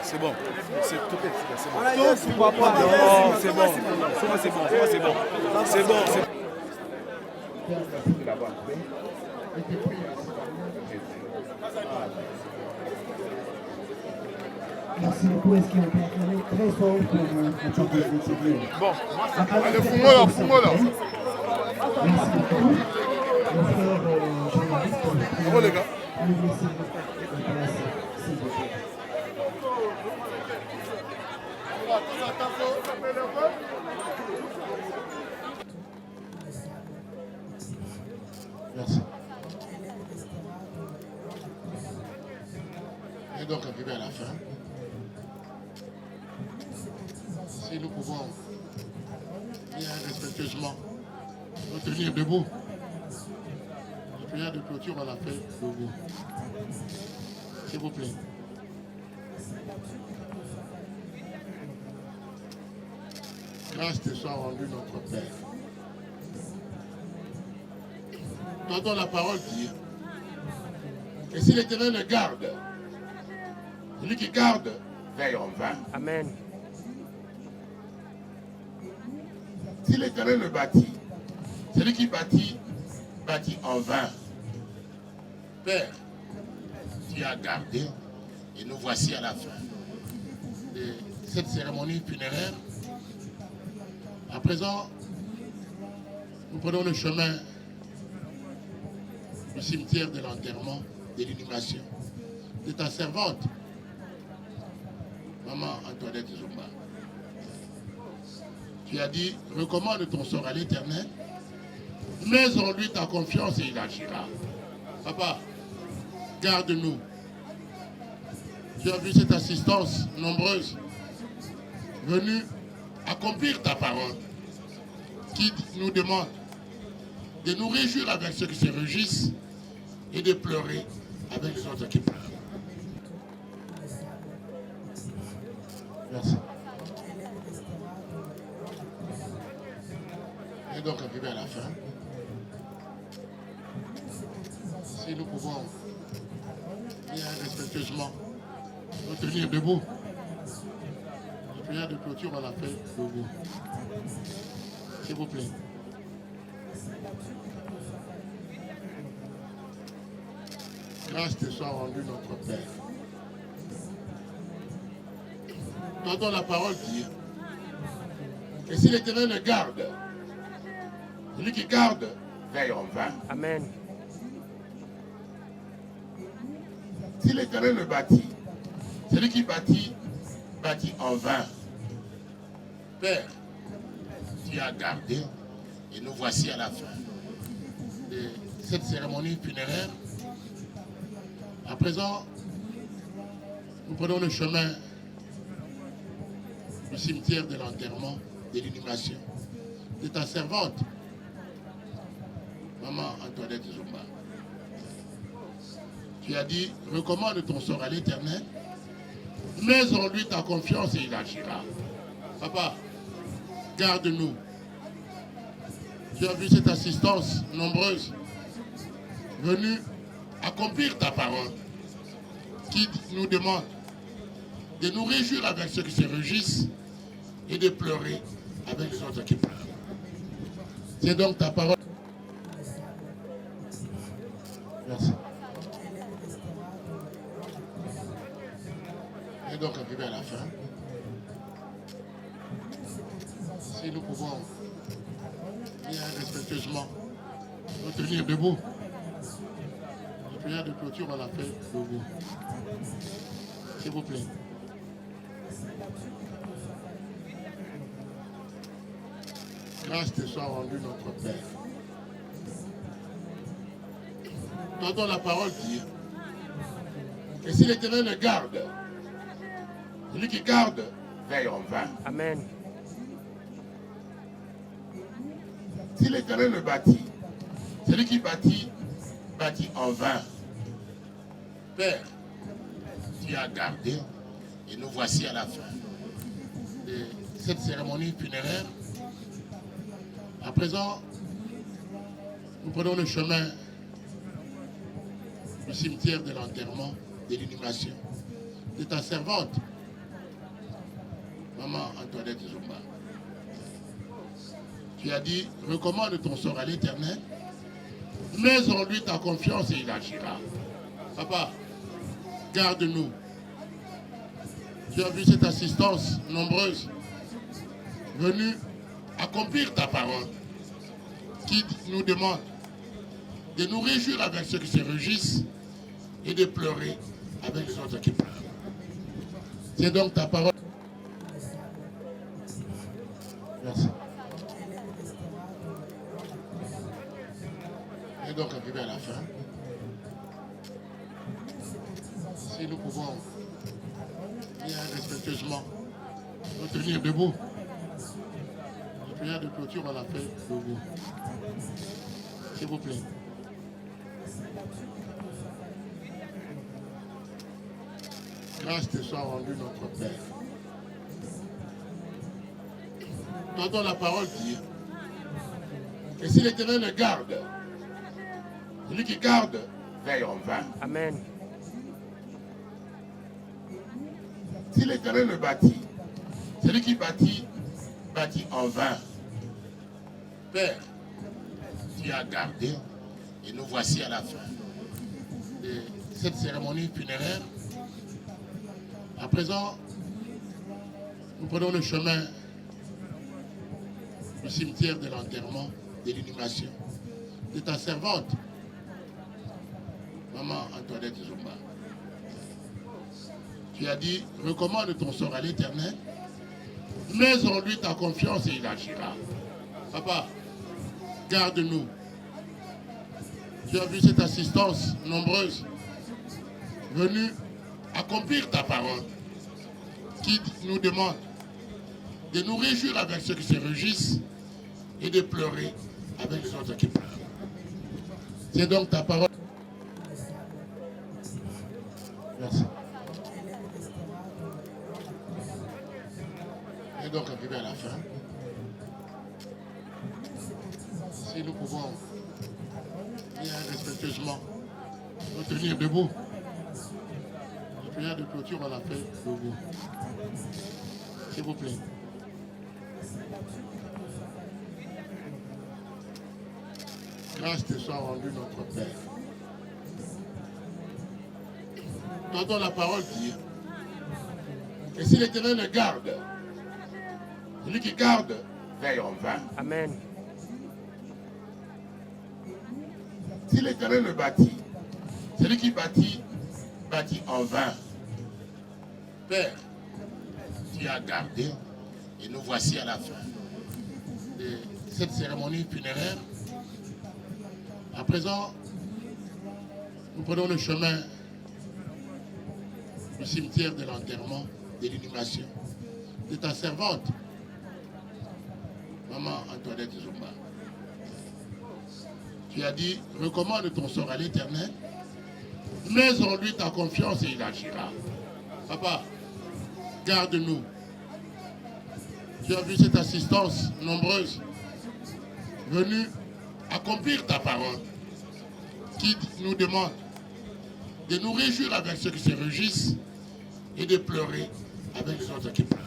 C'est bon. C'est tout c'est bon. C'est bon. Merci beaucoup. Est-ce qu'on peut acclamer très fort pour notre partenaire? Bon, allez, fous-moi là. Merci beaucoup. Mon frère journaliste, Bravo les gars. nous laisser la place, s'il vous plaît. Merci. Et donc arrivé à la fin. Si nous pouvons bien respectueusement nous tenir debout. La prière de clôture, on l'a fait debout. S'il vous plaît. Grâce te soit rendue notre Père. Tentons la parole dire que si l'Éternel le garde, celui qui garde veille en vain. Amen. Si l'Éternel le bâtit, celui qui bâtit en vain. Père, tu as gardé et nous voici à la fin de cette cérémonie funéraire. À présent, nous prenons le chemin du cimetière de l'enterrement, de l'inhumation de ta servante, Maman Antoinette Zumba. Tu as dit, recommande ton sort à l'Éternel, mets en lui ta confiance et il agira. Papa, garde-nous. Tu as vu cette assistance nombreuse venue accomplir ta parole, qui nous demande de nous réjouir avec ceux qui se réjouissent et de pleurer avec les autres qui pleurent. Merci. Et donc arrivé à la fin. Si nous pouvons bien respectueusement nous tenir debout. La prière de clôture, on l'a fait debout. S'il vous plaît. Grâce te soit rendue notre Père. Tentons la parole dire que si l'Éternel le garde, celui qui garde veille en vain. Amen. Si l'Éternel le bâtit, celui qui bâtit en vain. Père, tu as gardé et nous voici à la fin de cette cérémonie funéraire. À présent, nous prenons le chemin du cimetière de l'enterrement, de l'inhumation de ta servante, Maman Antoinette Zumba. Tu as dit, recommande ton sort à l'Éternel, mets en lui ta confiance et il agira. Papa, garde-nous. Tu as vu cette assistance nombreuse venue accomplir ta parole, qui nous demande de nous réjouir avec ceux qui se réjouissent et de pleurer avec les autres qui pleurent. C'est donc ta parole. Merci. Et donc arrivé à la fin. Si nous pouvons bien respectueusement nous tenir debout. La prière de clôture, on l'a fait debout. S'il vous plaît. Grâce te soit rendue notre Père. Tentons la parole dire que si l'Éternel le garde, celui qui garde veille en vain. Amen. Si l'Éternel le bâtit, celui qui bâtit en vain. Père, tu as gardé Et nous voici à la fin de cette cérémonie funéraire. À présent, nous prenons le chemin du cimetière de l'enterrement, de l'inhumation de ta servante, Maman Antoinette Zumba. Tu as dit, recommande ton sort à l'Éternel, mets en lui ta confiance et il agira. Papa, garde-nous. Tu as vu cette assistance nombreuse venue accomplir ta parole qui nous demande de nous réjouir avec ceux qui se réjouissent et de pleurer avec les autres qui pleurent. C'est donc ta parole. Merci. Et donc arrivé à la fin. Si nous pouvons bien respectueusement nous tenir debout. La prière de clôture, on l'a fait debout. S'il vous plaît. Grâce te soit rendue notre Père. T'entends la parole dire que si l'Éternel le garde, celui qui garde veille en vain. Amen. Si l'Éternel le bâtit, celui qui bâtit, bâtit en vain. Père, tu as gardé et nous voici à la fin de cette cérémonie funéraire. À présent, nous prenons le chemin du cimetière de l'enterrement, de l'inhumation de ta servante, Maman Antoinette Zumba. Tu as dit, recommande ton sort à l'Éternel, mets en lui ta confiance et il agira. Papa, garde-nous. Tu as vu cette assistance nombreuse venue accomplir ta parole qui nous demande de nous réjouir avec ceux qui se réjouissent et de pleurer avec les autres qui pleurent. C'est donc ta parole. Merci. Et donc arrivé à la fin. Si nous pouvons bien respectueusement nous tenir debout. La prière de clôture, on l'a fait debout. S'il vous plaît. Grâce te soit rendue notre Père. T'entends la parole dire que si l'Éternel le garde, celui qui garde veille en vain. Amen. Si l'Éternel le bâtit, celui qui bâtit, bâtit en vain. Père, tu as gardé et nous voici à la fin de cette cérémonie funéraire. À présent, nous prenons le chemin du cimetière de l'enterrement, de l'inhumation de ta servante, Maman Antoinette Zumba. Tu as dit, recommande ton sort à l'Éternel, mets en lui ta confiance et il agira. Papa, garde-nous. Tu as vu cette assistance nombreuse venue accomplir ta parole qui nous demande de nous réjouir avec ceux qui se réjouissent et de pleurer avec les autres qui pleurent.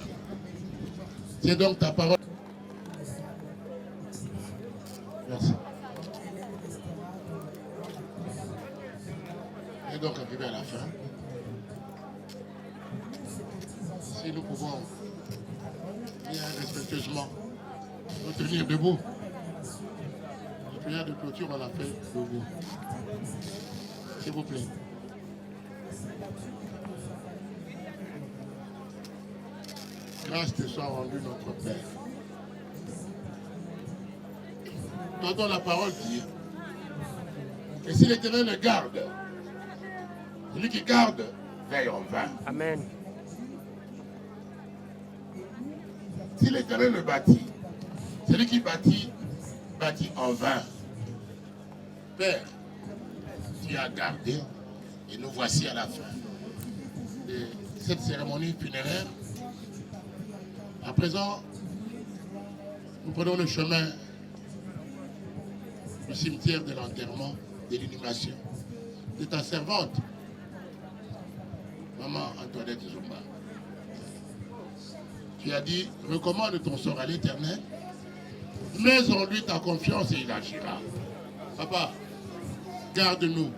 C'est donc ta parole. Merci. Et donc arrivé à la fin. Si nous pouvons bien respectueusement nous tenir debout. La prière de clôture, on l'a fait debout. S'il vous plaît. Grâce te soit rendue notre Père. T'entends la parole dire que si l'Éternel le garde, celui qui garde veille en vain. Amen. Si l'Éternel le bâtit, celui qui bâtit, bâtit en vain. Père, tu as gardé et nous voici à la fin de cette cérémonie funéraire. À présent, nous prenons le chemin du cimetière de l'enterrement, de l'inhumation, de ta servante, Maman Antoinette Zumba. Tu as dit, recommande ton sort à l'Éternel, mets en lui ta confiance et il agira. Papa, garde-nous.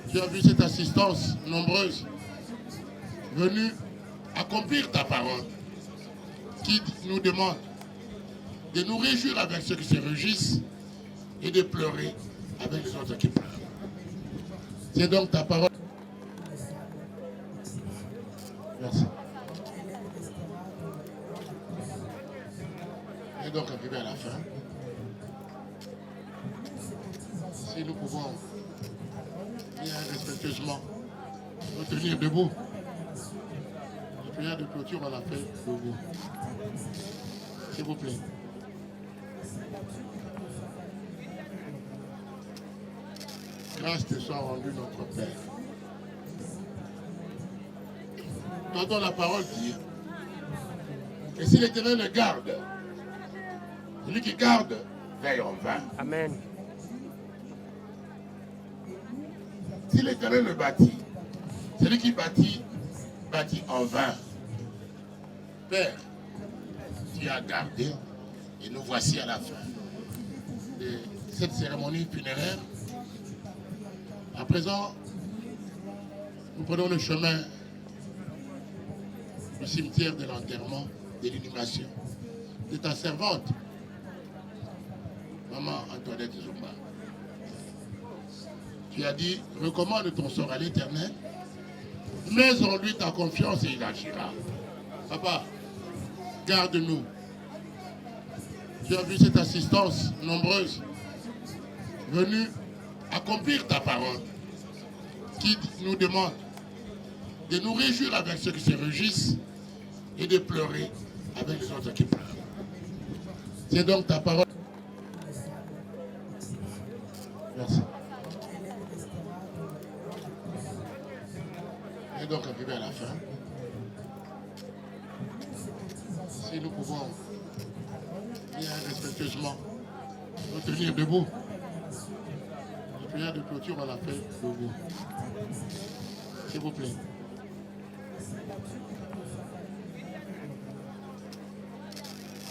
Tu as vu cette assistance nombreuse venue accomplir ta parole qui nous demande de nous réjouir avec ceux qui se réjouissent et de pleurer avec les autres qui pleurent. C'est donc ta parole. Merci. Et donc arrivé à la fin. Si nous pouvons bien respectueusement nous tenir debout. La prière de clôture, on l'a fait debout. S'il vous plaît. Grâce te soit rendue notre Père. T'entends la parole dire. Et si l'Éternel le garde, celui qui garde veille en vain. Amen. Si l'Éternel le bâtit, celui qui bâtit en vain. Père, tu as gardé et nous voici à la fin de cette cérémonie funéraire. À présent, nous prenons le chemin du cimetière de l'enterrement, de l'inhumation, de ta servante, Maman Antoinette Zumba. Tu as dit, recommande ton sort à l'Éternel, mets en lui ta confiance et il agira. Papa, garde-nous. Tu as vu cette assistance nombreuse venue accomplir ta parole qui nous demande de nous réjouir avec ceux qui se réjouissent et de pleurer avec les autres qui pleurent. C'est donc ta parole. Merci. Et donc arrivé à la fin. Si nous pouvons bien respectueusement nous tenir debout. La prière de clôture, on l'a fait debout. S'il vous plaît.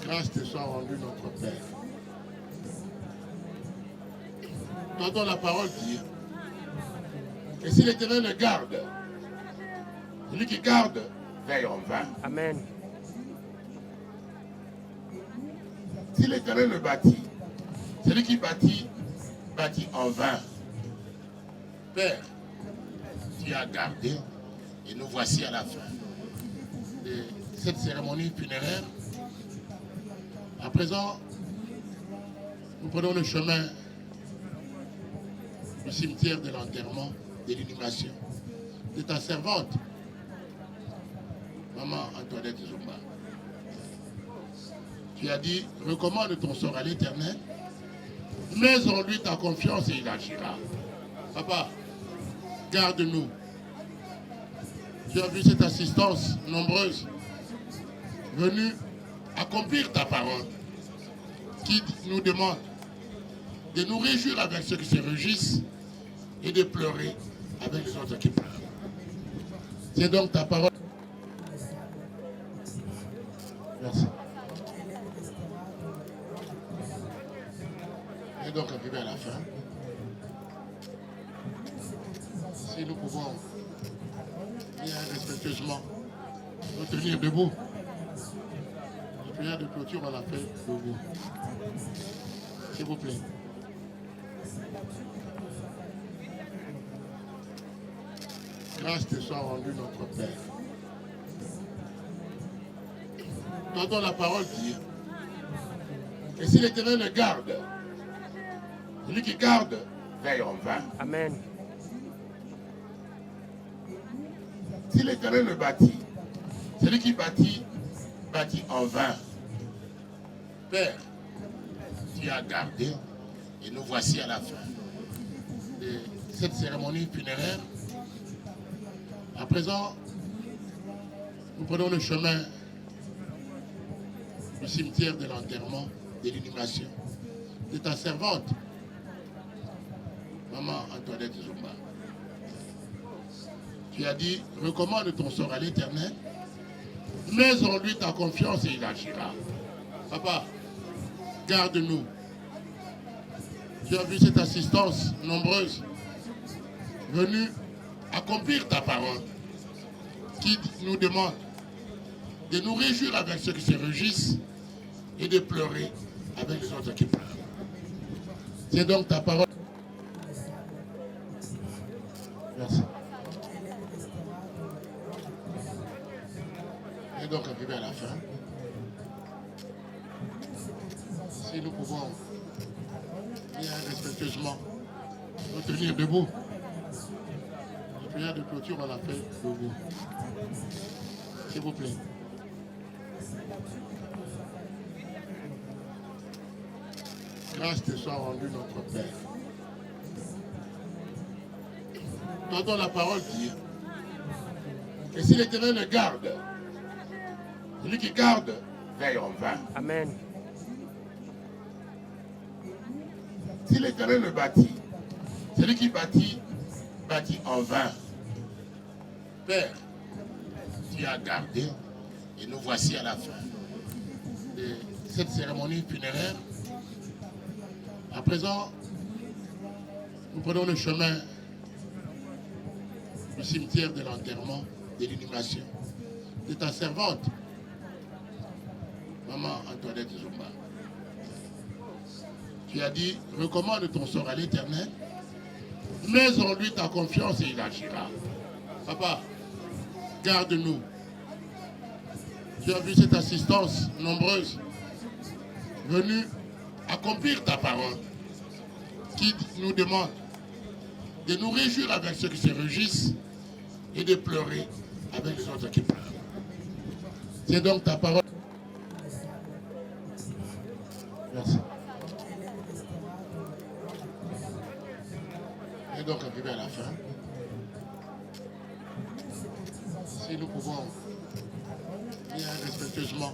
Grâce te soit rendue notre Père. T'entends la parole dire. Et si l'Éternel le garde, celui qui garde veille en vain. Amen. Si l'Éternel le bâtit, celui qui bâtit en vain. Père, tu as gardé et nous voici à la fin de cette cérémonie funéraire. À présent, nous prenons le chemin du cimetière de l'enterrement, de l'inhumation, de ta servante, Maman Antoinette Zumba. Tu as dit, recommande ton sort à l'Éternel, mets en lui ta confiance et il agira. Papa, garde-nous. Tu as vu cette assistance nombreuse venue accomplir ta parole qui nous demande de nous réjouir avec ceux qui se réjouissent et de pleurer avec les autres qui pleurent. C'est donc ta parole. Merci. Et donc arrivé à la fin. Si nous pouvons bien respectueusement nous tenir debout. La prière de clôture, on l'a fait debout. S'il vous plaît. Grâce te soit rendue notre Père. T'entends la parole dire. Et si l'Éternel le garde, celui qui garde veille en vain. Amen. Si l'Éternel le bâtit, celui qui bâtit en vain. Père, tu as gardé et nous voici à la fin de cette cérémonie funéraire. À présent, Nous prenons le chemin du cimetière de l'enterrement, de l'inhumation, de ta servante, Maman Antoinette Zumba. Tu as dit, recommande ton sort à l'Éternel, mets en lui ta confiance et il agira. Papa, garde-nous. Tu as vu cette assistance nombreuse venue accomplir ta parole qui nous demande de nous réjouir avec ceux qui se réjouissent et de pleurer avec les autres qui pleurent. C'est donc ta parole. Merci. Et donc arrivé à la fin. Si nous pouvons bien respectueusement nous tenir debout. La prière de clôture, on l'a fait debout. S'il vous plaît. Grâce te soit rendue notre Père. T'entends la parole dire que si l'Éternel le garde, celui qui garde veille en vain. Amen. Si l'Éternel le bâtit, celui qui bâtit en vain. Père, tu as gardé et nous voici à la fin de cette cérémonie funéraire. À présent, nous prenons le chemin du cimetière de l'enterrement, de l'inhumation, de ta servante, Maman Antoinette Zumba. Tu as dit, recommande ton sort à l'Éternel, mets en lui ta confiance et il agira. Papa, garde-nous. Tu as vu cette assistance nombreuse venue accomplir ta parole qui nous demande de nous réjouir avec ceux qui se réjouissent et de pleurer avec les autres qui pleurent. C'est donc ta parole. Merci. Et donc arrivé à la fin. Si nous pouvons bien respectueusement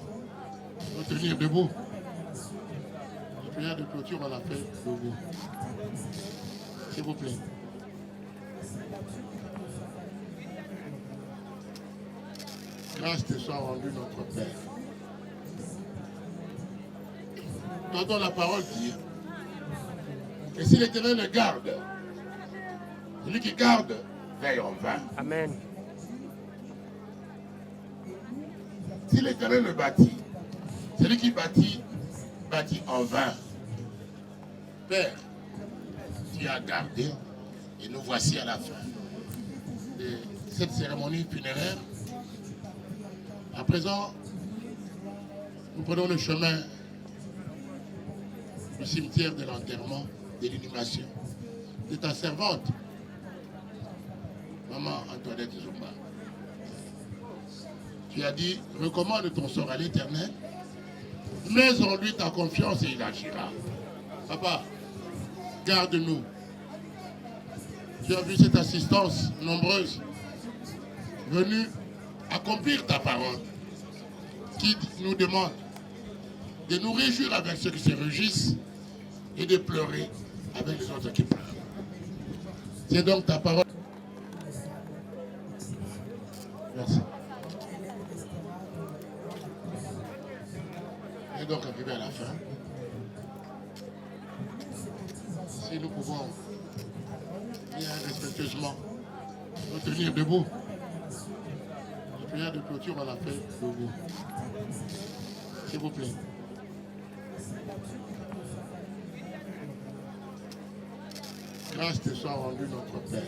nous tenir debout. La prière de clôture, on l'a fait debout. S'il vous plaît. Grâce te soit rendue notre Père. T'entends la parole dire que si l'Éternel le garde, celui qui garde veille en vain. Amen. Si l'Éternel le bâtit, celui qui bâtit en vain. Père, tu as gardé et nous voici à la fin de cette cérémonie funéraire. À présent, nous prenons le chemin du cimetière de l'enterrement, de l'inhumation, de ta servante, Maman Antoinette Zumba. Tu as dit, recommande ton sort à l'Éternel, mets en lui ta confiance et il agira. Papa, garde-nous. Tu as vu cette assistance nombreuse venue accomplir ta parole qui nous demande de nous réjouir avec ceux qui se réjouissent et de pleurer avec les autres qui pleurent. C'est donc ta parole. Merci. Et donc arrivé à la fin. Si nous pouvons bien respectueusement nous tenir debout. La prière de clôture, on l'a fait debout. S'il vous plaît. Grâce te soit rendue notre Père.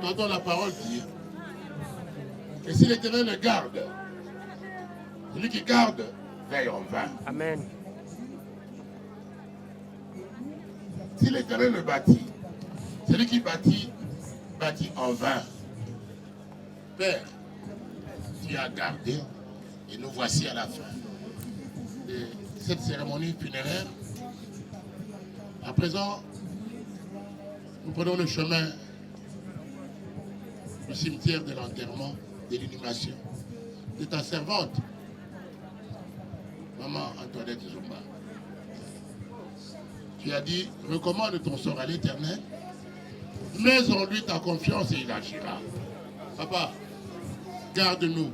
T'entends la parole dire que si l'Éternel le garde, celui qui garde veille en vain. Amen. Si l'Éternel le bâtit, celui qui bâtit en vain. Père, tu as gardé et nous voici à la fin de cette cérémonie funéraire. À présent, nous prenons le chemin du cimetière de l'enterrement, de l'inhumation, de ta servante, Maman Antoinette Zumba. Tu as dit, recommande ton sort à l'Éternel, mets en lui ta confiance et il agira. Papa, garde-nous.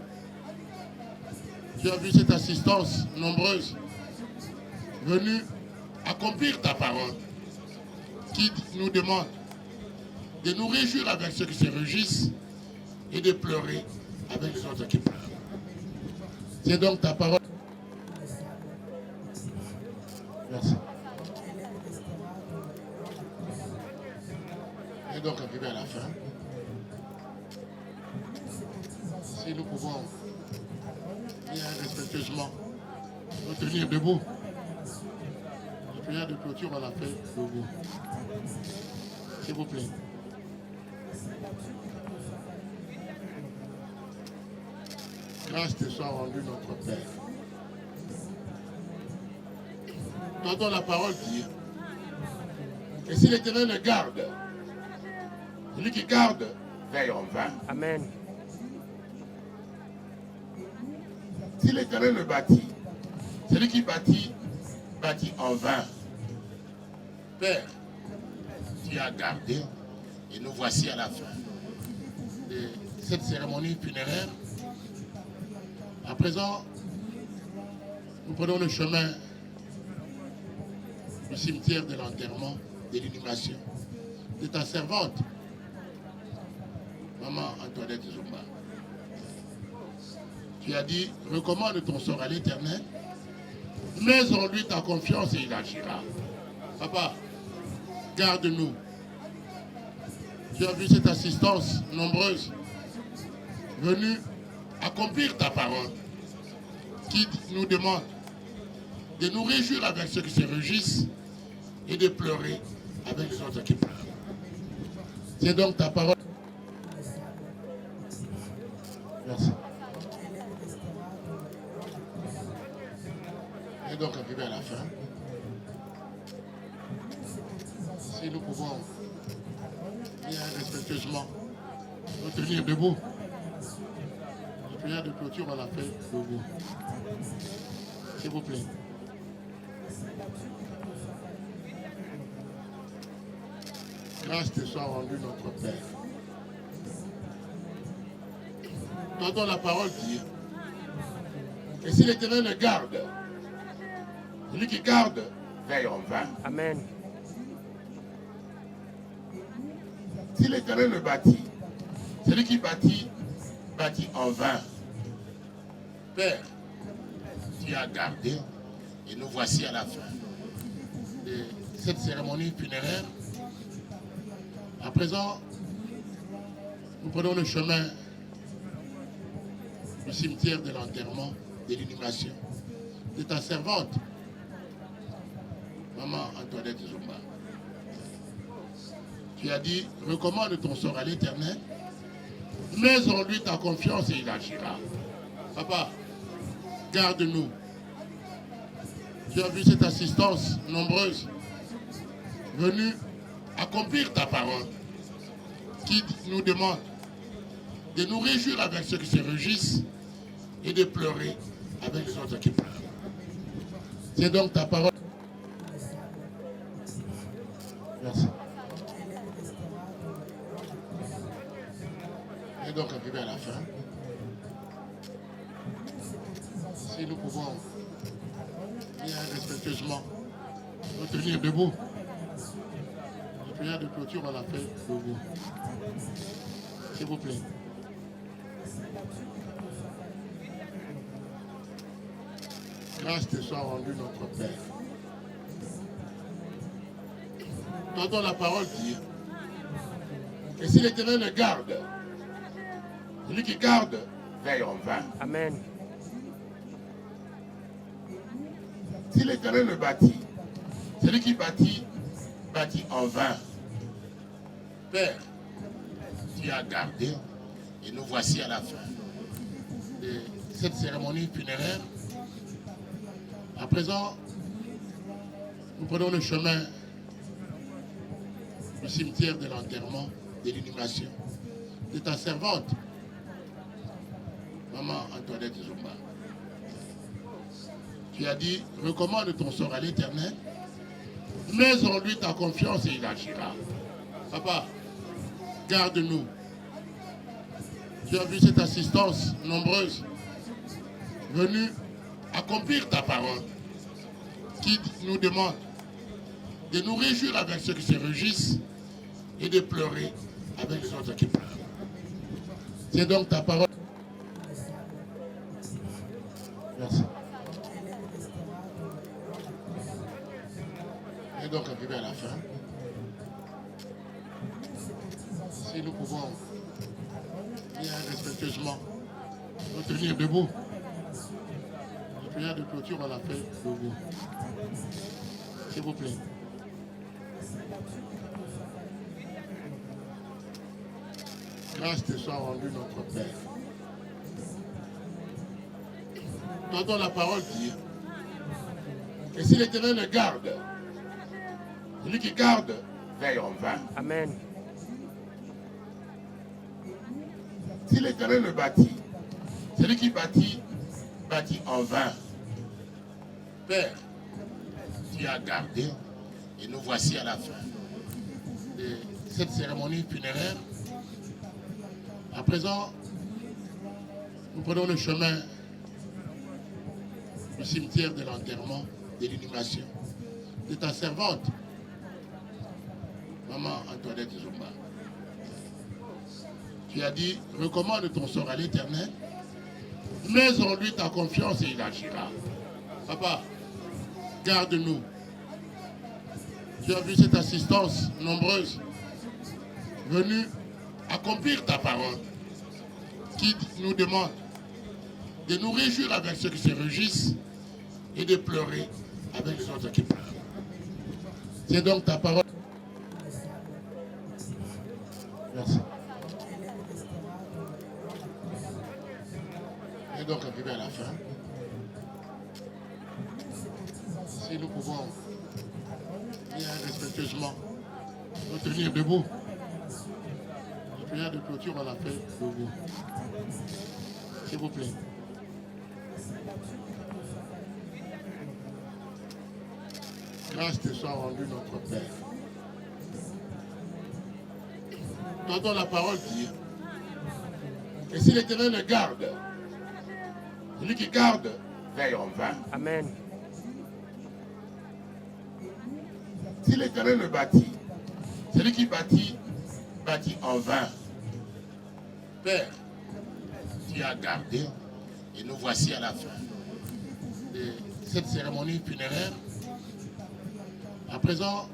Tu as vu cette assistance nombreuse venue accomplir ta parole qui nous demande de nous réjouir avec ceux qui se réjouissent et de pleurer avec les autres qui pleurent. C'est donc ta parole. Merci. Et donc arrivé à la fin. Si nous pouvons bien respectueusement nous tenir debout. La prière de clôture, on l'a fait debout. S'il vous plaît. Grâce te soit rendue notre Père. T'entends la parole dire. Et si l'Éternel le garde, celui qui garde veille en vain. Amen. Si l'Éternel le bâtit, celui qui bâtit, bâtit en vain. Père, tu as gardé et nous voici à la fin de cette cérémonie funéraire. À présent, nous prenons le chemin du cimetière de l'enterrement, de l'inhumation, de ta servante, Maman Antoinette Zumba. Tu as dit, recommande ton sort à l'Éternel, mets en lui ta confiance et il agira. Papa, garde-nous. Tu as vu cette assistance nombreuse venue accomplir ta parole qui nous demande de nous réjouir avec ceux qui se réjouissent et de pleurer avec les autres qui pleurent. C'est donc ta parole. Merci. Et donc arrivé à la fin. Si nous pouvons bien respectueusement nous tenir debout. La prière de clôture, on l'a fait debout. S'il vous plaît. Grâce te soit rendue notre Père. T'entends la parole dire. Et si l'Éternel le garde, celui qui garde veille en vain. Amen. Si l'Éternel le bâtit, celui qui bâtit, bâtit en vain. Père, tu as gardé et nous voici à la fin de cette cérémonie funéraire. À présent, nous prenons le chemin du cimetière de l'enterrement, de l'inhumation, de ta servante, Maman Antoinette Zumba. Tu as dit, recommande ton sort à l'Éternel, mets en lui ta confiance et il agira. Papa, garde-nous. Tu as vu cette assistance nombreuse venue accomplir ta parole qui nous demande de nous réjouir avec ceux qui se réjouissent et de pleurer avec les autres qui pleurent. C'est donc ta parole. Merci. Et donc arrivé à la fin. Si nous pouvons bien respectueusement nous tenir debout. La prière de clôture, on l'a fait debout. S'il vous plaît. Grâce te soit rendue notre Père. T'entends la parole dire. Et si l'Éternel le garde, celui qui garde veille en vain. Amen. Si l'Éternel le bâtit, celui qui bâtit, bâtit en vain. Père, tu as gardé et nous voici à la fin de cette cérémonie funéraire. À présent, nous prenons le chemin du cimetière de l'enterrement, de l'inhumation, de de ta servante, Maman Antoinette Zumba. Tu as dit, recommande ton sort à l'Éternel, mets en lui ta confiance et il agira. Papa, garde-nous. Tu as vu cette assistance nombreuse venue accomplir ta parole qui nous demande de nous réjouir avec ceux qui se réjouissent et de pleurer avec les autres qui pleurent. C'est donc ta parole. Merci. Et donc arrivé à la fin. Si nous pouvons bien respectueusement nous tenir debout. La prière de clôture, on l'a fait debout. S'il vous plaît. Grâce te soit rendue notre Père. T'entends la parole dire. Et si l'Éternel le garde, celui qui garde veille en vain. Amen. Si l'Éternel le bâtit, celui qui bâtit en vain. Père, tu as gardé et nous voici à la fin de cette cérémonie funéraire. À présent, nous prenons le chemin du cimetière de l'enterrement, de l'inhumation de ta servante, Maman Antoinette Zumba. Tu as dit, recommande ton sort à l'Éternel, mets en lui ta confiance et il agira. Papa, garde-nous. Tu as vu cette assistance nombreuse venue accomplir ta parole qui nous demande de nous réjouir avec ceux qui se réjouissent et de pleurer avec les autres qui pleurent. C'est donc ta parole. Merci. Et donc arrivé à la fin. Si nous pouvons bien respectueusement nous tenir debout. La prière de clôture, on l'a fait debout. S'il vous plaît. Grâce te soit rendue notre Père. T'entends la parole dire. Et si l'Éternel le garde, celui qui garde veille en vain. Amen. Si l'Éternel le bâtit, celui qui bâtit en vain. Père, tu as gardé et nous voici à la fin de cette cérémonie funéraire. À présent,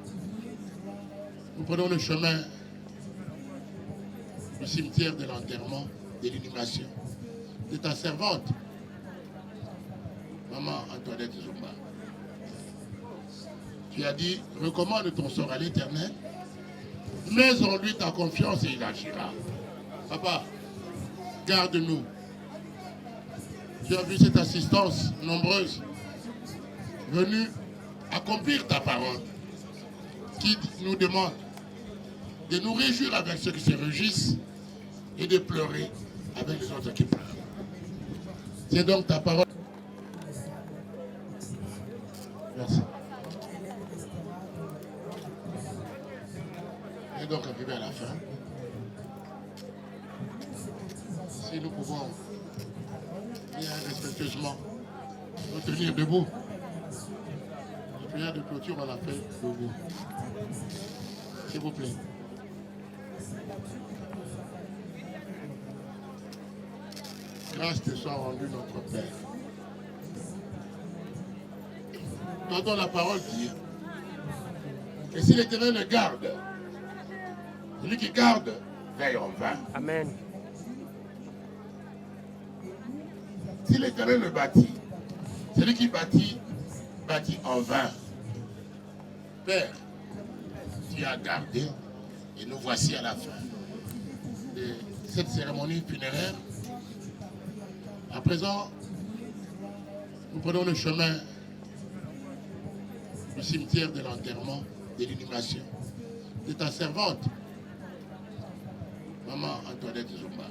nous prenons le chemin du cimetière de l'enterrement, de l'inhumation de ta servante, Maman Antoinette Zumba. Tu as dit, recommande ton sort à l'Éternel, mets en lui ta confiance et il agira. Papa, garde-nous. Tu as vu cette assistance nombreuse venue accomplir ta parole qui nous demande de nous réjouir avec ceux qui se réjouissent et de pleurer avec les autres qui pleurent. C'est donc ta parole. Merci. Et donc arrivé à la fin. Si nous pouvons bien respectueusement nous tenir debout. La prière de clôture, on l'a fait debout. S'il vous plaît. Grâce te soit rendue notre Père. T'entends la parole dire. Et si l'Éternel le garde, celui qui garde veille en vain. Amen. Si l'Éternel le bâtit, celui qui bâtit en vain. Père, tu as gardé et nous voici à la fin de cette cérémonie funéraire. À présent, nous prenons le chemin du cimetière de l'enterrement, de l'inhumation de ta servante, Maman Antoinette. Antoinette Zumba.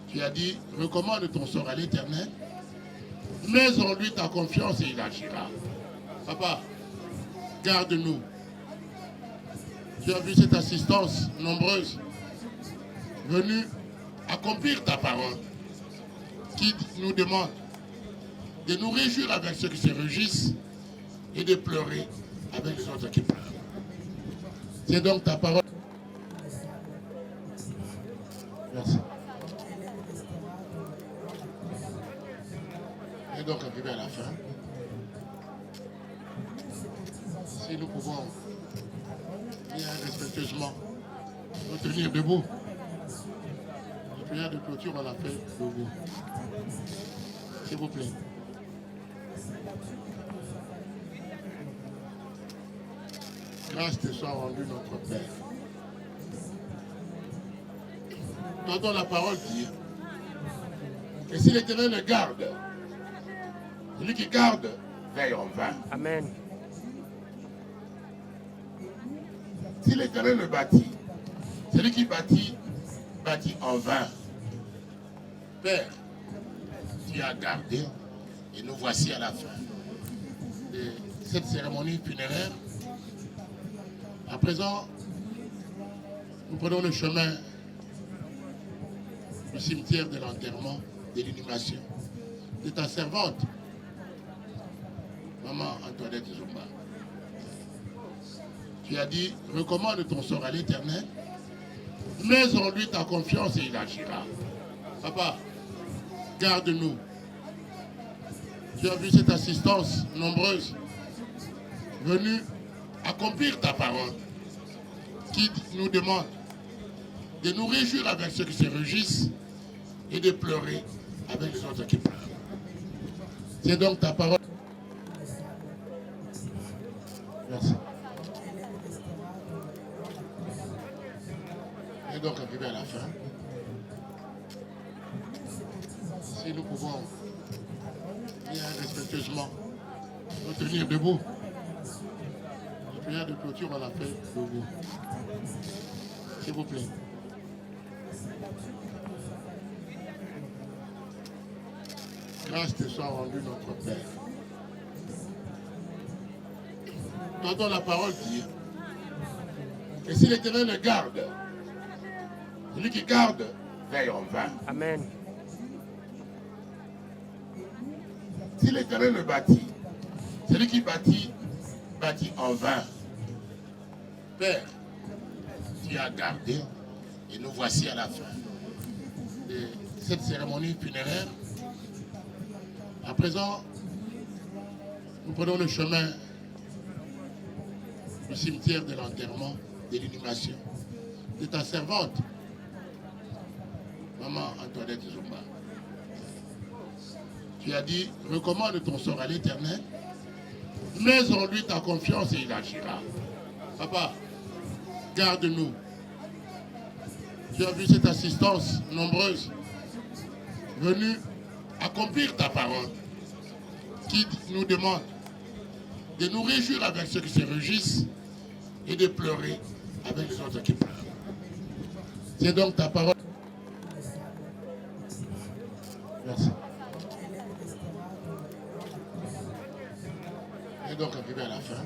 Tu as dit, recommande ton sort à l'Éternel, mets en lui ta confiance et il agira. Papa, garde-nous. Tu as vu cette assistance nombreuse venue accomplir ta parole qui nous demande de nous réjouir avec ceux qui se réjouissent et de pleurer avec les autres qui pleurent. C'est donc ta parole. Merci. Et donc arrivé à la fin. Si nous pouvons bien respectueusement nous tenir debout. La prière de clôture, on l'a fait debout. S'il vous plaît. Grâce te soit rendue notre Père. T'entends la parole dire que si l'Éternel le garde, celui qui garde veille en vain. Amen. Si l'Éternel le bâtit, celui qui bâtit en vain. Père, tu as gardé et nous voici à la fin de cette cérémonie funéraire. À présent, nous prenons le chemin du cimetière de l'enterrement, de l'inhumation de ta servante, Maman Antoinette Zumba. Tu as dit, recommande ton sort à l'Éternel, mets en lui ta confiance et il agira. Papa, garde-nous. Tu as vu cette assistance nombreuse venue accomplir ta parole qui nous demande de nous réjouir avec ceux qui se réjouissent et de pleurer avec les autres qui pleurent. C'est donc ta parole. Merci. Et donc arrivé à la fin. Si nous pouvons bien respectueusement nous tenir debout. La prière de clôture, on l'a fait debout. S'il vous plaît. Grâce te soit rendue notre Père. T'entends la parole dire que si l'Éternel le garde, celui qui garde veille en vain. Amen. Si l'Éternel le bâtit, celui qui bâtit en vain. Père, tu as gardé et nous voici à la fin de cette cérémonie funéraire. À présent, nous prenons le chemin du cimetière de l'enterrement, de l'inhumation de ta servante, Maman Antoinette Zumba. Tu as dit, recommande ton sort à l'Éternel, mets en lui ta confiance et il agira. Papa, garde-nous. Tu as vu cette assistance nombreuse venue accomplir ta parole qui nous demande de nous réjouir avec ceux qui se réjouissent et de pleurer avec les autres qui pleurent. C'est donc ta parole. Merci. Et donc arrivé à la fin.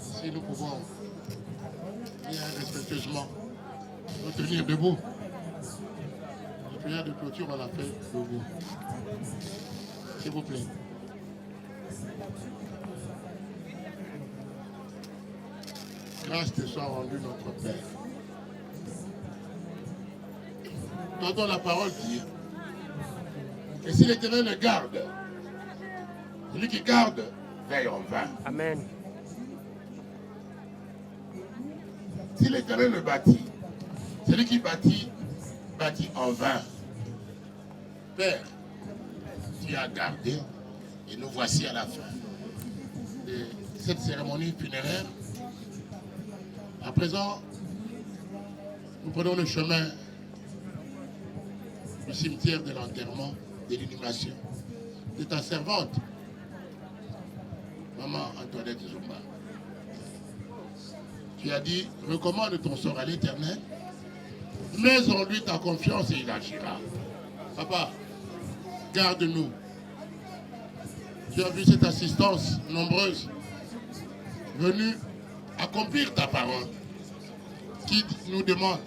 Si nous pouvons bien respectueusement nous tenir debout. La prière de clôture, on l'a fait debout. S'il vous plaît. Grâce te soit rendue notre Père. T'entends la parole dire que si l'Éternel le garde, celui qui garde veille en vain. Amen. Si l'Éternel le bâtit, celui qui bâtit en vain. Père, tu as gardé et nous voici à la fin de cette cérémonie funéraire. À présent, nous prenons le chemin du cimetière de l'enterrement, de l'inhumation de ta servante, Maman Antoinette Zumba. Tu as dit, recommande ton sort à l'Éternel, mets en lui ta confiance et il agira. Papa, garde-nous. Tu as vu cette assistance nombreuse venue accomplir ta parole qui nous demande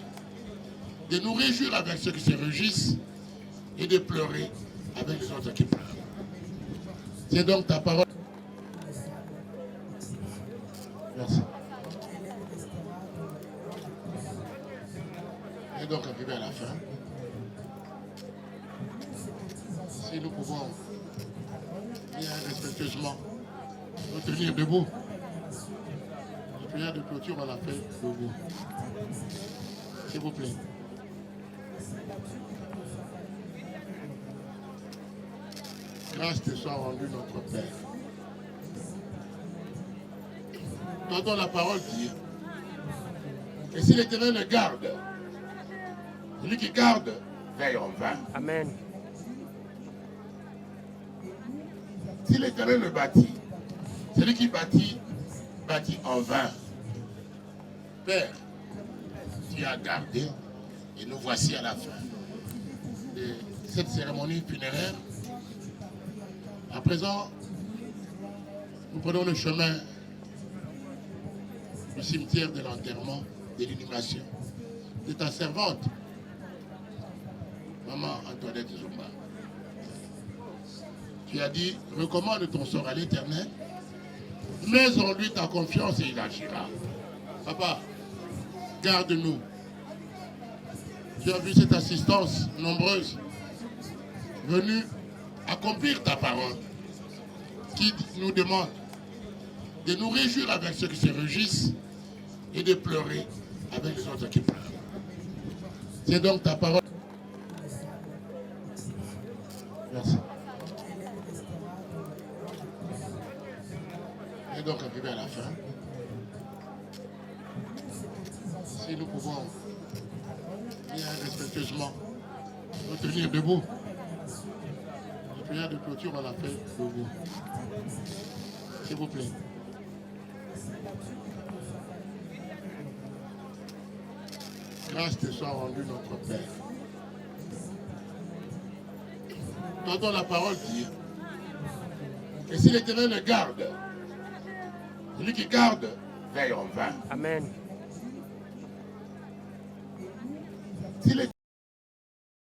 de nous réjouir avec ceux qui se réjouissent et de pleurer avec les autres qui pleurent. C'est donc ta parole. Merci. Et donc arrivé à la fin. Si nous pouvons bien respectueusement nous tenir debout. La prière de clôture, on l'a fait debout. S'il vous plaît. Grâce te soit rendue notre Père. T'entends la parole dire. Et si l'Éternel le garde, celui qui garde veille en vain. Amen. Si l'Éternel le bâtit, celui qui bâtit en vain. Père, tu as gardé et nous voici à la fin de cette cérémonie funéraire. À présent, nous prenons le chemin du cimetière de l'enterrement, de l'inhumation de ta servante, Maman Antoinette Zumba. Tu as dit, recommande ton sort à l'Éternel, mets en lui ta confiance et il agira. Papa, garde-nous. Tu as vu cette assistance nombreuse venue accomplir ta parole qui nous demande de nous réjouir avec ceux qui se réjouissent et de pleurer avec les autres qui pleurent. C'est donc ta parole. Merci. Et donc arrivé à la fin. Si nous pouvons bien respectueusement nous tenir debout. La prière de clôture, on l'a fait debout. S'il vous plaît. Grâce te soit rendue notre Père. T'entends la parole dire. Et si l'Éternel le garde, celui qui garde veille en vain. Amen.